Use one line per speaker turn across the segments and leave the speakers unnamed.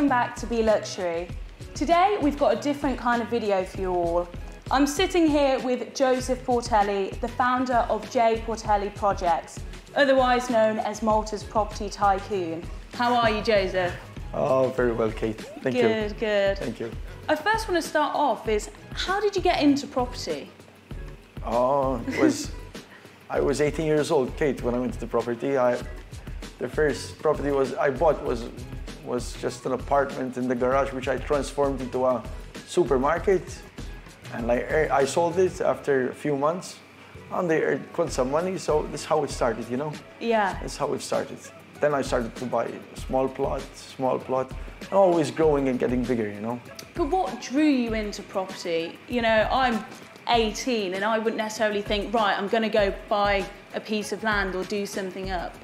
welcome back to Be Luxury. Today we've got a different kind of video for you all. I'm sitting here with Joseph Portelli, the founder of J.Portelli Projects, otherwise known as Malta's property tycoon. How are you, Joseph?
Oh, very well, Kate. Thank you.
Good, good.
Thank you.
I first want to start off is, how did you get into property?
Oh, I was 18 years old, Kate, when I went to the property. The first property I bought was just an apartment in the garage, which I transformed into a supermarket. And I sold it after a few months, and they earned quite some money. So that's how it started, you know? Yeah. That's how it started. Then I started to buy small plot, and always growing and getting bigger, you know?
But what drew you into property? You know, I'm 18 and I wouldn't necessarily think, right, I'm going to go buy a piece of land or do something up.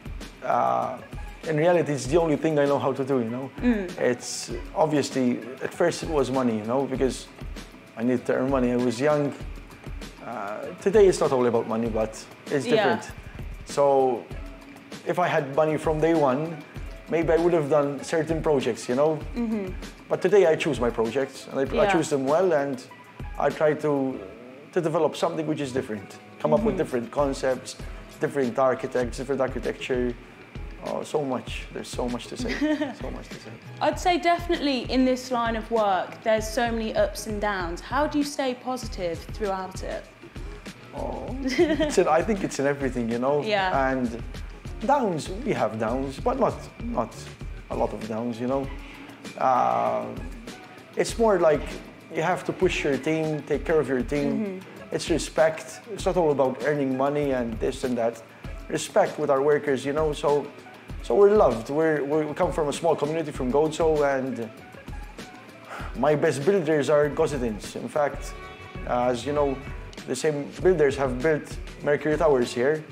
In reality, it's the only thing I know how to do, you know? It's obviously, at first it was money, you know, because I needed to earn money. I was young. Today it's not all about money, but it's different. So if I had money from day one, maybe I would have done certain projects, you know? But today I choose my projects, and I choose them well, and I try to develop something which is different, come up with different concepts, different architects, different architecture. Oh, so much. There's so much to say. So much to say.
I'd say definitely in this line of work, there's so many ups and downs. How do you stay positive throughout it?
Oh, I think it's in everything, you know?
Yeah.
And downs, we have downs, but not a lot of downs, you know? It's more like you have to push your team, take care of your team. It's respect. It's not all about earning money and this and that. Respect with our workers, you know? So we're loved. We come from a small community from Gozo, and my best builders are Gozitins. In fact, as you know, the same builders have built Mercury Towers here,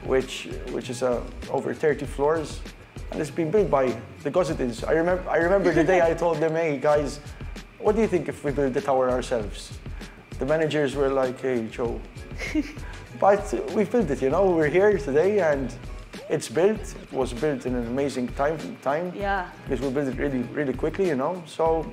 which is over 30 floors, and it's been built by the Gozitins. I remember the day I told them, hey guys, what do you think if we build the tower ourselves? The managers were like, hey Joe. But we built it, you know. We're here today, and it's built. It was built in an amazing time. Because we built it really, really quickly, you know. So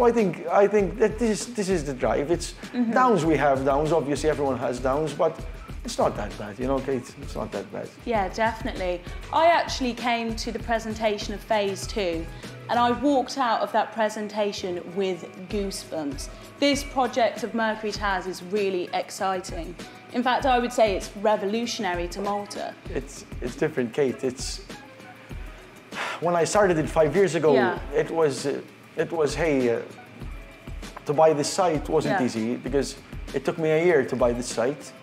I think that this is the drive. It's downs. We have downs. Obviously, everyone has downs, but it's not that bad, you know, Kate. It's not that bad. Yeah,
definitely. I actually came to the presentation of Phase 2, and I walked out of that presentation with goosebumps. This project of Mercury Towers is really exciting. In fact, I would say it's revolutionary to Malta.
It's different, Kate. When I started it 5 years ago, it was hey, to buy this site wasn't easy, because it took me a year to buy this site.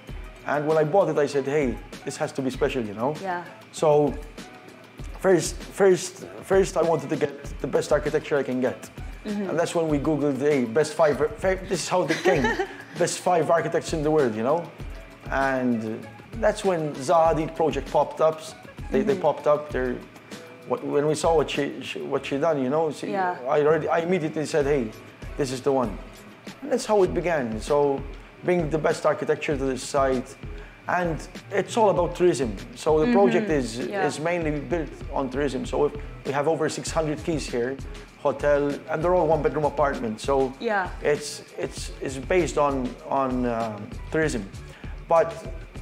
And when I bought it, I said, hey, this has to be special, you know? So first I wanted to get the best architecture I can get. And that's when we Googled, hey, best five, this is how it came, best 5 architects in the world, you know? And that's when Zaha Hadid project popped up. They popped up. When we saw what she done, you know, I immediately said, hey, this is the one. And that's how it began. So bring the best architecture to this site. And it's all about tourism. So the project is mainly built on tourism. So we have over 600 keys here, hotel, and they're all 1-bedroom apartments. So it's based on tourism. But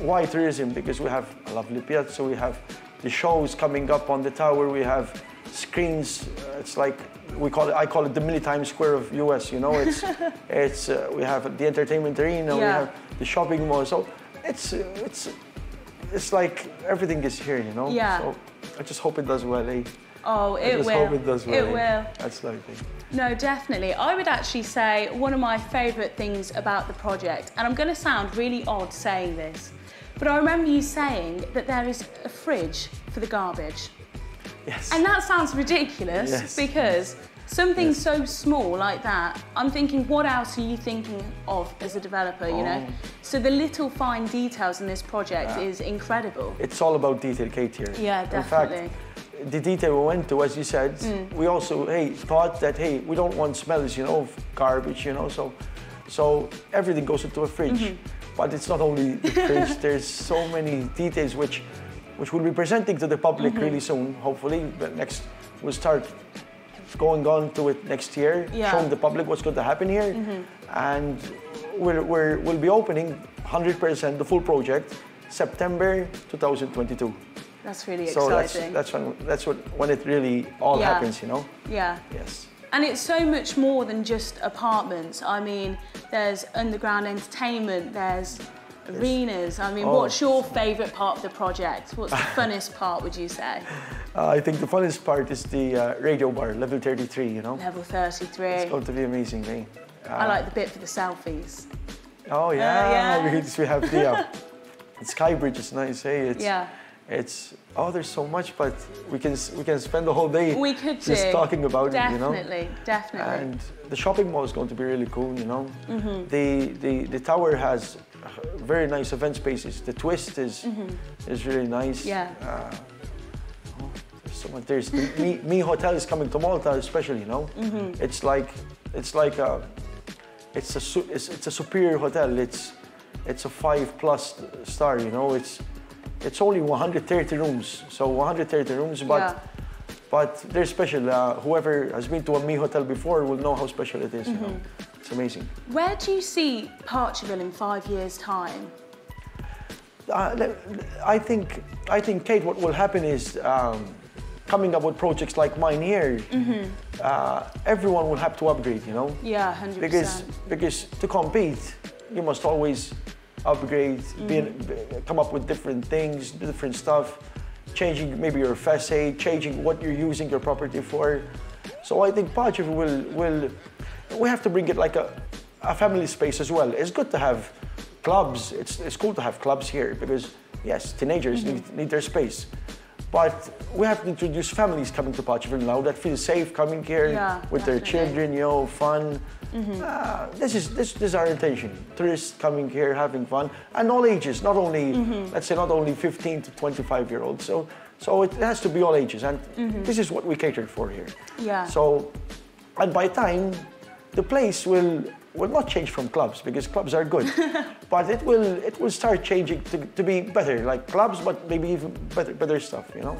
why tourism? Because we have a lovely piazza. We have the shows coming up on the tower. We have screens. It's like I call it the mini Times Square of US. You know, we have the entertainment arena. We have the shopping mall. So it's like everything is here, you know? So I just hope it does well, eh?
Oh, it will.
I just hope it does well.
It will.
That's lovely.
No, definitely. I would actually say one of my favourite things about the project, and I'm going to sound really odd saying this, but I remember you saying that there is a fridge for the garbage.
Yes.
And that sounds ridiculous because something so small like that, I'm thinking, what else are you thinking of as a developer, you know? So the little fine details in this project is incredible.
It's all about detail, Kate, here.
Yeah, definitely.
In fact, the detail we went to, as you said, we also, thought that, we don't want smells, you know, of garbage, you know, so everything goes into a fridge. But it's not only the fridge, there's so many details which we'll be presenting to the public really soon, hopefully. But next, we'll start going on to it next year, showing the public what's going to happen here. And we'll be opening 100% the full project September 2022.
That's really
exciting.
exciting.
That's when it really all happens, you know?
Yeah.
Yes.
And it's so much more than just apartments. I mean, there's underground entertainment, there's arenas. I mean, what's your favourite part of the project? What's the funnest part, would you say?
I think the funnest part is the radio bar, level 33, you know?
Level 33.
It's going to be amazing, eh?
I like the bit for the selfies.
Oh, yeah. We have the Sky Bridge, it's nice, eh? There's so much, but we can spend the whole day just talking about it, you know?
Definitely.
And the shopping mall is going to be really cool, you know? The tower has very nice event spaces. The Twist is really nice.
Yeah.
There's so much. There's the Me Hotel is coming to Malta, especially, you know? It's a superior hotel. It's a 5+ star, you know? It's only 130 rooms, so 130 rooms, but they're special. Whoever has been to a Me Hotel before will know how special it is, you know? It's amazing.
Where do you see Parcherville in 5 years' time?
I think, Kate, what will happen is coming up with projects like mine here, everyone will have to upgrade, you know?
Yeah, 100%.
Because to compete, you must always upgrade, come up with different things, different stuff, changing maybe your facade, changing what you're using your property for. So I think Parcherville we have to bring it like a family space as well. It's good to have clubs. It's cool to have clubs here because, yes, teenagers need their space. But we have to introduce families coming to Parcherville now that feel safe coming here with their children, you know, fun. This is our intention. Tourists coming here, having fun, and all ages, not only, let's say, not only 15 to 25-year-olds. So it has to be all ages, and this is what we catered for here.
Yeah.
So, and by time, the place will not change from clubs because clubs are good, but it will start changing to be better, like clubs, but maybe even better stuff, you know.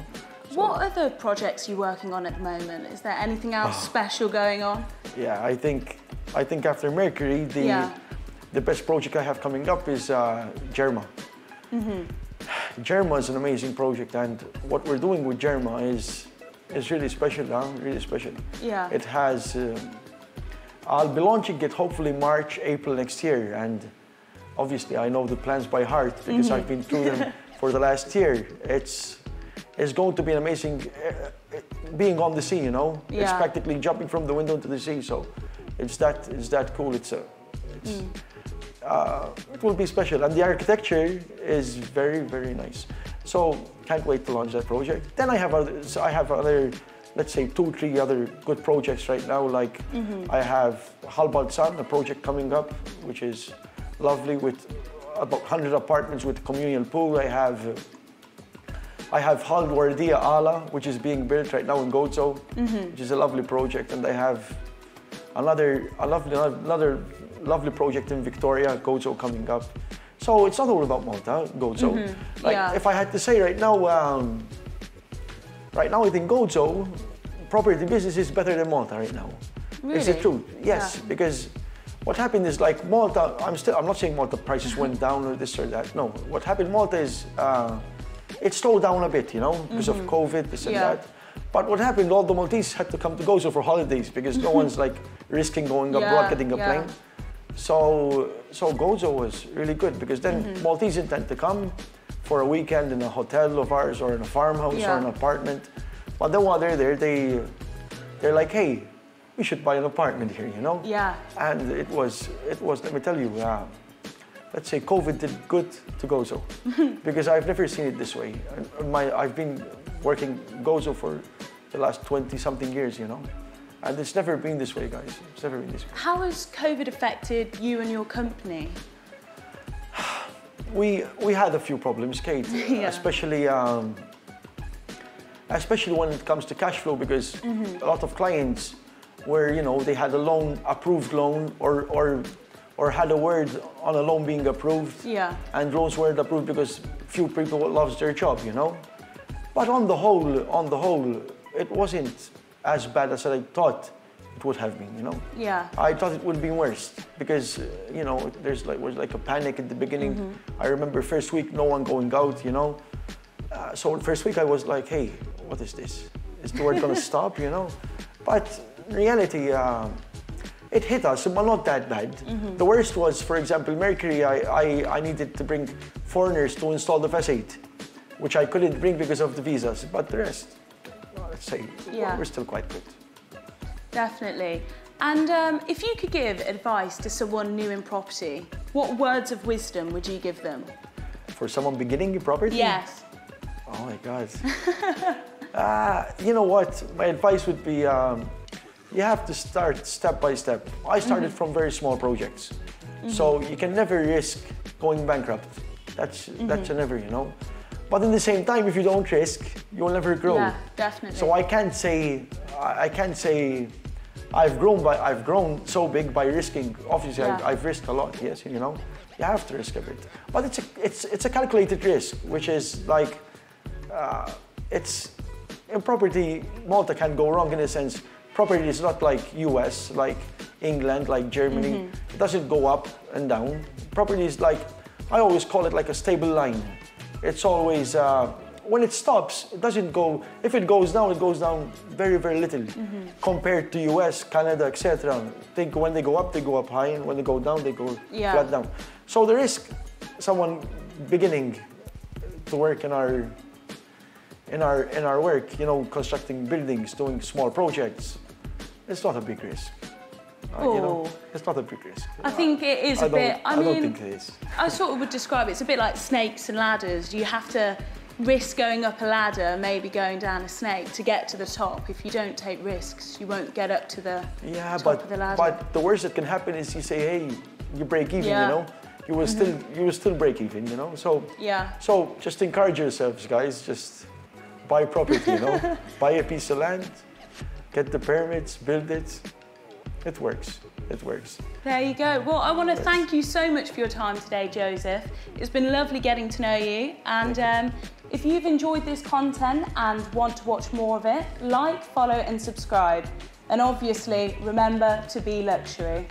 So,
what other projects are you working on at the moment? Is there anything else special going on?
Yeah, I think after Mercury, the best project I have coming up is Germa. Germa is an amazing project, and what we're doing with Germa is really special, really special.
Yeah.
It has. I'll be launching it hopefully March, April next year, and obviously I know the plans by heart because I've been through them for the last year. It's going to be an amazing being on the sea, you know.
Yeah.
It's practically jumping from the window into the sea, so it's that cool. It will be special, and the architecture is very, very nice. So can't wait to launch that project. Then I have other, let's say 2-3 other good projects right now, like I have Halbalsan, a project coming up, which is lovely with about 100 apartments with communal pool. I have Haldwardia Ala, which is being built right now in Gozo, which is a lovely project, and I have another lovely project in Victoria, Gozo, coming up. So it's not all about Malta, Gozo. If I had to say right now, I think Gozo property business is better than Malta right now.
Really?
It's the truth. Yes, because what happened is like Malta. I'm not saying Malta prices went down or this or that. No, what happened in Malta is it slowed down a bit, you know, because of COVID, this and that. But what happened? All the Maltese had to come to Gozo for holidays because no one's like risking going abroad, getting a plane. So Gozo was really good because then Maltese intend to come for a weekend in a hotel of ours or in a farmhouse or an apartment. But then while they're there, they're like, hey, we should buy an apartment here, you know?
Yeah.
And it was. Let me tell you, let's say COVID did good to Gozo because I've never seen it this way. I've been working Gozo for the last 20-something years, you know? And it's never been this way, guys. It's never been this way.
How has COVID affected you and your company?
We had a few problems, Kate, especially when it comes to cash flow, because a lot of clients were, you know, they had a loan, approved loan, or had a word on a loan being approved, and loans weren't approved because few people lost their job, you know. But on the whole, it wasn't as bad as I thought it would have been, you know?
Yeah.
I thought it would be worse because, you know, was like a panic at the beginning. I remember first week, no one going out, you know? So first week I was like, hey, what is this? Is the world gonna stop, you know? But in reality, it hit us, but not that bad. The worst was, for example, Mercury, I needed to bring foreigners to install the facade, which I couldn't bring because of the visas, but the rest, well, let's say, we're still quite good.
Definitely. And if you could give advice to someone new in property, what words of wisdom would you give them?
For someone beginning in property?
Yes.
Oh my God. You know what? My advice would be, you have to start step by step. I started from very small projects. So you can never risk going bankrupt. That's a never, you know. But at the same time, if you don't risk, you'll never grow.
Yeah, definitely.
So I can't say I've grown so big by risking. Obviously, I've risked a lot. Yes, you know, you have to risk a bit. But it's a calculated risk, which is like it's in property. Malta can go wrong in a sense. Property is not like US, like England, like Germany. It doesn't go up and down. Property is like, I always call it like a stable line. It's always, when it stops, it doesn't go, if it goes down very, very little compared to US, Canada, etc. Think when they go up high, and when they go down flat down. So the risk, someone beginning to work in our work, you know, constructing buildings, doing small projects, it's not a big risk. You know, it's not a big risk.
I think it is a bit. I mean,
don't think it is.
I sort of would describe it. It's a bit like snakes and ladders. You have to risk going up a ladder, maybe going down a snake to get to the top. If you don't take risks, you won't get up to the top of the ladder.
But the worst that can happen is you say, hey, you break even. You know, you will still break even. You know, so So just encourage yourselves, guys. Just buy property. You know, buy a piece of land, get the permits, build it. It works. It works.
There you go. Well, I want to thank you so much for your time today, Joseph. It's been lovely getting to know you. And if you've enjoyed this content and want to watch more of it, like, follow and subscribe. And obviously, remember to be luxury.